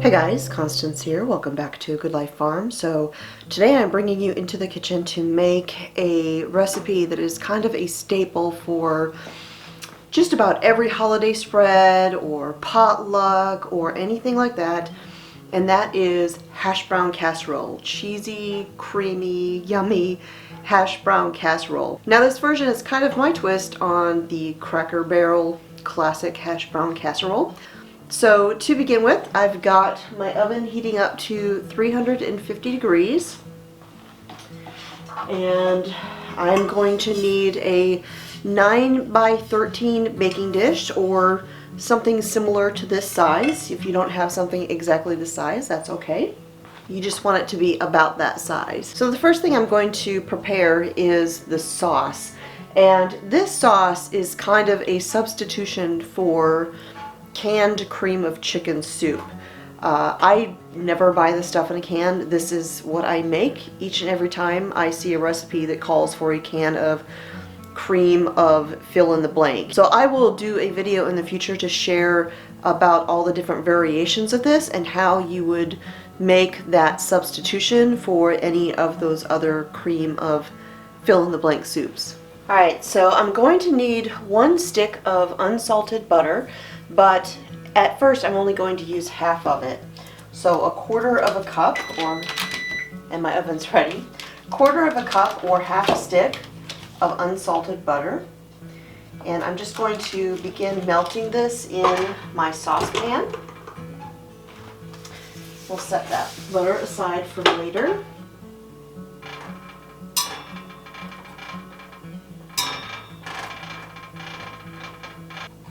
Hey guys, Constance here. Welcome back to Good Life Farm. So today I'm bringing you into the kitchen to make a recipe that is kind of a staple for just about every holiday spread or potluck or anything like that. And that is hash brown casserole. Cheesy, creamy, yummy hash brown casserole. Now this version is kind of my twist on the Cracker Barrel classic hash brown casserole. So to begin with, I've got my oven heating up to 350 degrees, and I'm going to need a 9 by 13 baking dish or something similar to this size. If you don't have something exactly this size, that's okay. You just want it to be about that size. So the first thing I'm going to prepare is the sauce, and this sauce is kind of a substitution for canned cream of chicken soup. I never buy this stuff in a can. This is what I make each and every time I see a recipe that calls for a can of cream of fill in the blank. So I will do a video in the future to share about all the different variations of this and how you would make that substitution for any of those other cream of fill in the blank soups. Alright, so I'm going to need 1 stick of unsalted butter, but at first I'm only going to use half of it. So 1/4 of a cup, and my oven's ready, 1/4 of a cup or half a stick of unsalted butter. And I'm just going to begin melting this in my saucepan. We'll set that butter aside for later.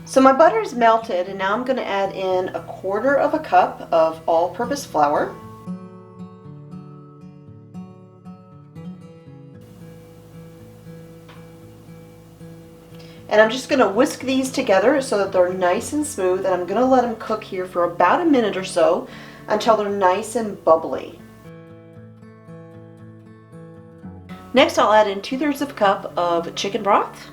So my butter is melted, and now I'm going to add in 1/4 of a cup of all-purpose flour. And I'm just going to whisk these together so that they're nice and smooth, and I'm going to let them cook here for about a minute or so until they're nice and bubbly. Next I'll add in 2/3 of a cup of chicken broth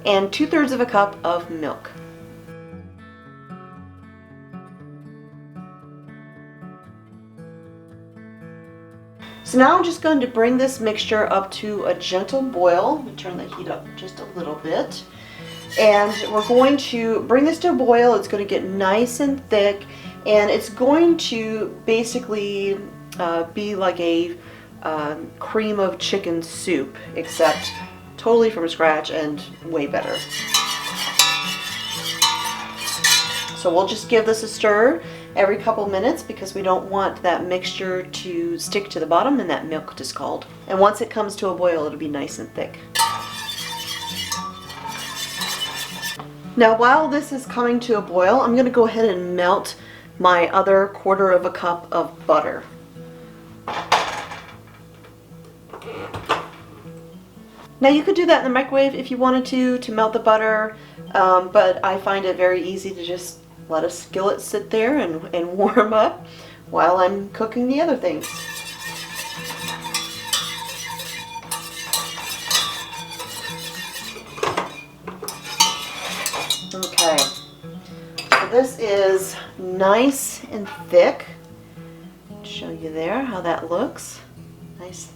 and 2/3 of a cup of milk. So now I'm just going to bring this mixture up to a gentle boil. Let me turn the heat up just a little bit. And we're going to bring this to a boil. It's going to get nice and thick, and it's going to basically be like a cream of chicken soup, except totally from scratch and way better. So we'll just give this a stir every couple minutes because we don't want that mixture to stick to the bottom and that milk to scald. And once it comes to a boil, it'll be nice and thick. Now while this is coming to a boil, I'm going to go ahead and melt my other 1/4 of a cup of butter. Now you could do that in the microwave if you wanted to melt the butter, but I find it very easy to just let a skillet sit there and warm up while I'm cooking the other things. Okay, so this is nice and thick. I'll show you there how that looks. Nice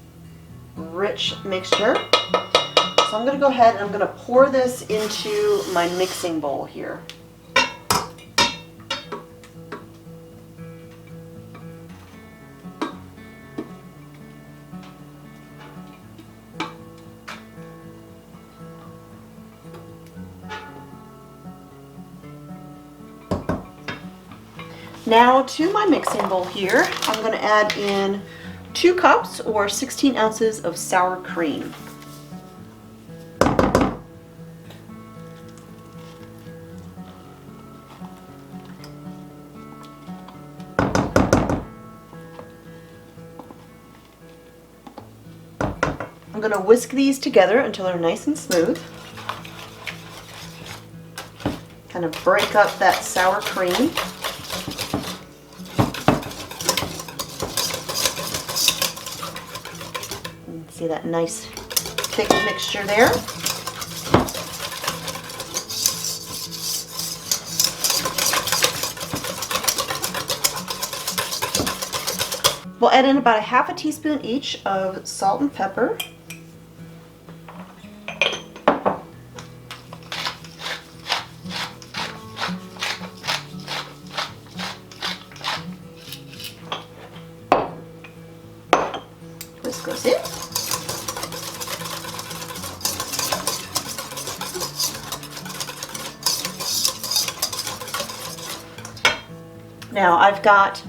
rich mixture. So I'm going to go ahead and I'm going to pour this into my mixing bowl here. Now to my mixing bowl here, I'm going to add in 2 cups or 16 ounces of sour cream. I'm going to whisk these together until they're nice and smooth. Kind of break up that sour cream. See that nice thick mixture there. We'll add in about a half a teaspoon each of salt and pepper. This goes in. Now I've got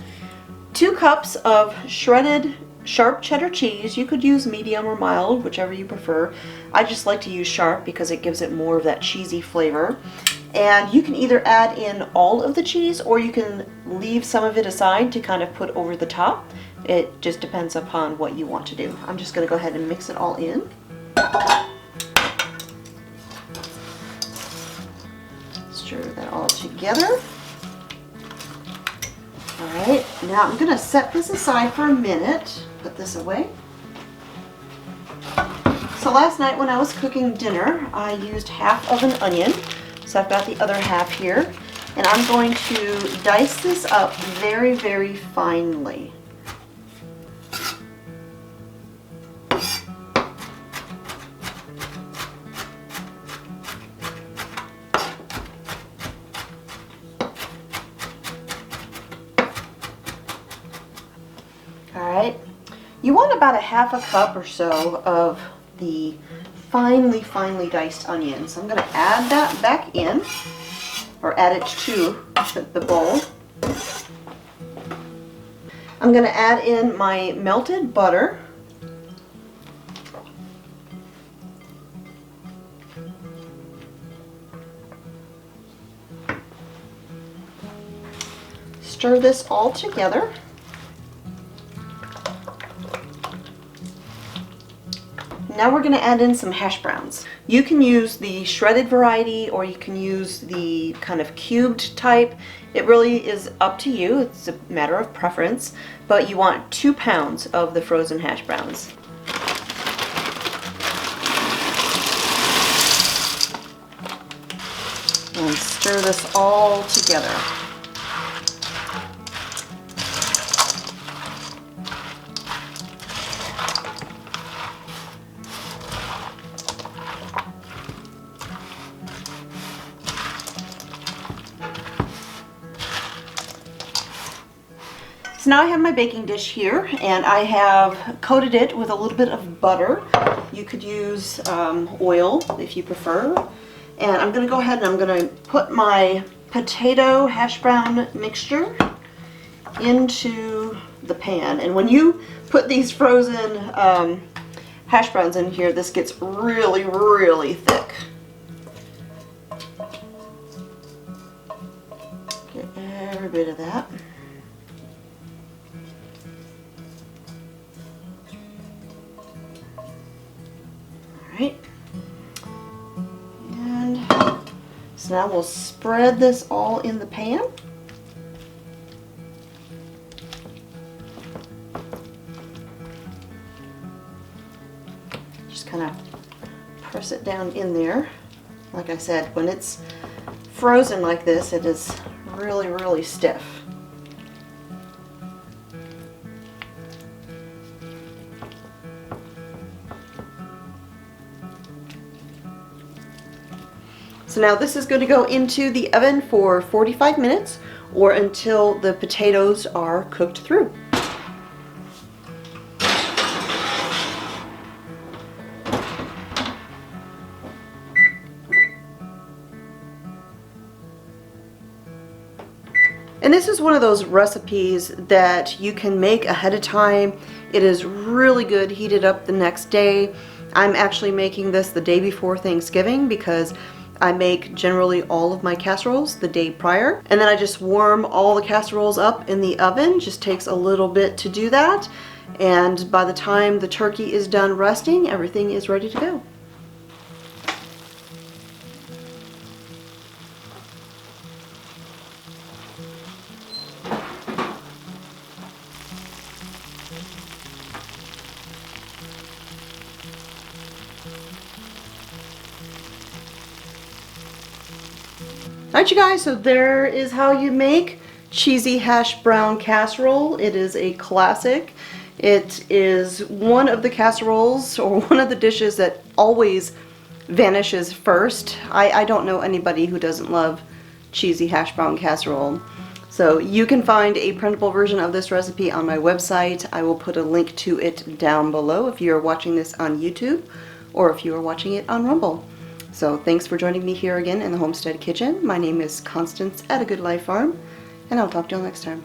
2 cups of shredded sharp cheddar cheese. You could use medium or mild, whichever you prefer. I just like to use sharp because it gives it more of that cheesy flavor. And you can either add in all of the cheese or you can leave some of it aside to kind of put over the top. It just depends upon what you want to do. I'm just going to go ahead and mix it all in. Stir that all together. Alright, now I'm going to set this aside for a minute. Put this away. So last night when I was cooking dinner, I used half of an onion. So I've got the other half here. And I'm going to dice this up very, very finely. Alright, you want about a half a cup or so of the finely diced onions. So I'm going to add that back in, or add it to the bowl. I'm going to add in my melted butter. Stir this all together. Now we're going to add in some hash browns. You can use the shredded variety or you can use the kind of cubed type. It really is up to you. It's a matter of preference. But you want 2 pounds of the frozen hash browns. And stir this all together. So now I have my baking dish here and I have coated it with a little bit of butter. You could use oil if you prefer. And I'm going to go ahead and I'm going to put my potato hash brown mixture into the pan. And when you put these frozen hash browns in here, this gets really, really thick. Get every bit of that. Alright, and so now we'll spread this all in the pan. Just kind of press it down in there. Like I said, when it's frozen like this, it is really, really stiff. So now this is going to go into the oven for 45 minutes or until the potatoes are cooked through. And this is one of those recipes that you can make ahead of time. It is really good heated up the next day. I'm actually making this the day before Thanksgiving because I make generally all of my casseroles the day prior, and then I just warm all the casseroles up in the oven. Just takes a little bit to do that, and by the time the turkey is done resting, everything is ready to go. Alright you guys, so there is how you make cheesy hash brown casserole. It is a classic. It is one of the casseroles, or one of the dishes that always vanishes first. I don't know anybody who doesn't love cheesy hash brown casserole. So you can find a printable version of this recipe on my website. I will put a link to it down below if you're watching this on YouTube or if you are watching it on Rumble. So thanks for joining me here again in the Homestead Kitchen. My name is Constance at A Good Life Farm, and I'll talk to you all next time.